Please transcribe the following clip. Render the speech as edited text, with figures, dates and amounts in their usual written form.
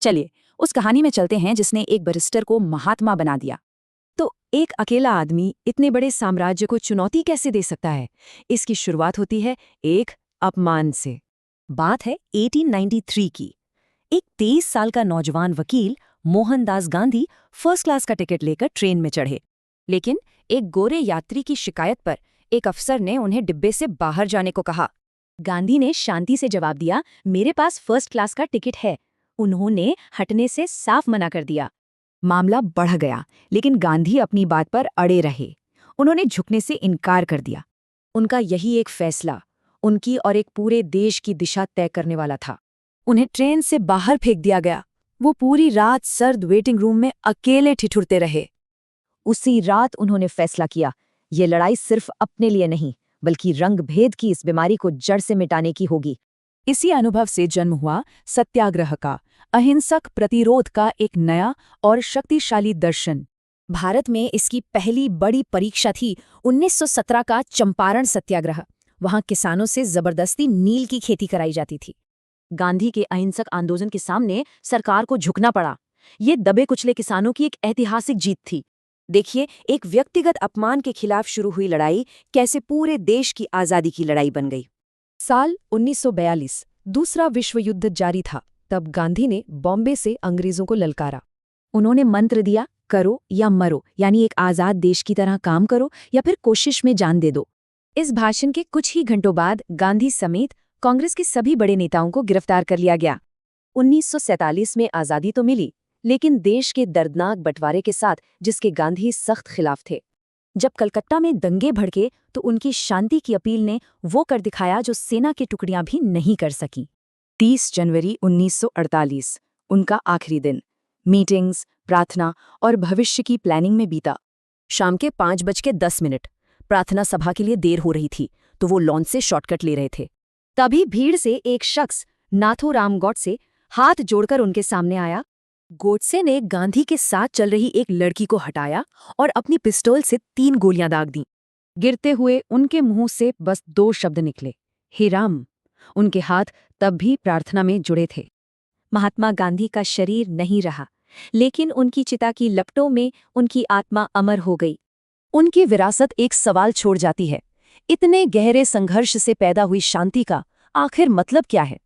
चलिए उस कहानी में चलते हैं जिसने एक बैरिस्टर को महात्मा बना दिया। तो एक अकेला आदमी इतने बड़े साम्राज्य को चुनौती कैसे दे सकता है? इसकी शुरुआत होती है एक अपमान से। बात है 1893 की। एक 23 साल का नौजवान वकील मोहनदास गांधी फर्स्ट क्लास का टिकट लेकर ट्रेन में चढ़े। लेकिन एक गोरे यात्री की शिकायत पर एक अफसर ने उन्हें डिब्बे से बाहर जाने को कहा। गांधी ने शांति से जवाब दिया, मेरे पास फर्स्ट क्लास का टिकट है। उन्होंने हटने से साफ मना कर दिया। मामला बढ़ गया, लेकिन गांधी अपनी बात पर अड़े रहे। उन्होंने झुकने से इनकार कर दिया। उनका यही एक फैसला उनकी और एक पूरे देश की दिशा तय करने वाला था। उन्हें ट्रेन से बाहर फेंक दिया गया। वो पूरी रात सर्द वेटिंग रूम में अकेले ठिठुरते रहे। उसी रात उन्होंने फैसला किया, ये लड़ाई सिर्फ अपने लिए नहीं, बल्कि रंग भेद की इस बीमारी को जड़ से मिटाने की होगी। इसी अनुभव से जन्म हुआ सत्याग्रह का, अहिंसक प्रतिरोध का एक नया और शक्तिशाली दर्शन। भारत में इसकी पहली बड़ी परीक्षा थी 1917 का चंपारण सत्याग्रह। वहां किसानों से जबरदस्ती नील की खेती कराई जाती थी। गांधी के अहिंसक आंदोलन के सामने सरकार को झुकना पड़ा। ये दबे कुचले किसानों की एक ऐतिहासिक जीत थी। देखिए, एक व्यक्तिगत अपमान के खिलाफ शुरू हुई लड़ाई कैसे पूरे देश की आज़ादी की लड़ाई बन गई। साल 1942, दूसरा विश्व युद्ध जारी था। तब गांधी ने बॉम्बे से अंग्रेजों को ललकारा। उन्होंने मंत्र दिया, करो या मरो, यानी एक आज़ाद देश की तरह काम करो या फिर कोशिश में जान दे दो। इस भाषण के कुछ ही घंटों बाद गांधी समेत कांग्रेस के सभी बड़े नेताओं को गिरफ्तार कर लिया गया। 1947 में आज़ादी तो मिली, लेकिन देश के दर्दनाक बंटवारे के साथ, जिसके गांधी सख्त खिलाफ थे। जब कलकत्ता में दंगे भड़के तो उनकी शांति की अपील ने वो कर दिखाया जो सेना की टुकड़ियां भी नहीं कर सकीं। 30 जनवरी 1948, उनका आखिरी दिन, मीटिंग्स, प्रार्थना और भविष्य की प्लानिंग में बीता। शाम के 5:10, प्रार्थना सभा के लिए देर हो रही थी, तो वो लॉन से शॉर्टकट ले रहे थे। तभी भीड़ से एक शख्स नाथूराम गोडसे हाथ जोड़कर उनके सामने आया। गोडसे ने गांधी के साथ चल रही एक लड़की को हटाया और अपनी पिस्तौल से 3 गोलियां दाग दीं। गिरते हुए उनके मुंह से बस 2 शब्द निकले, हे राम। उनके हाथ तब भी प्रार्थना में जुड़े थे। महात्मा गांधी का शरीर नहीं रहा, लेकिन उनकी चिता की लपटों में उनकी आत्मा अमर हो गई। उनकी विरासत एक सवाल छोड़ जाती है, इतने गहरे संघर्ष से पैदा हुई शांति का आखिर मतलब क्या है?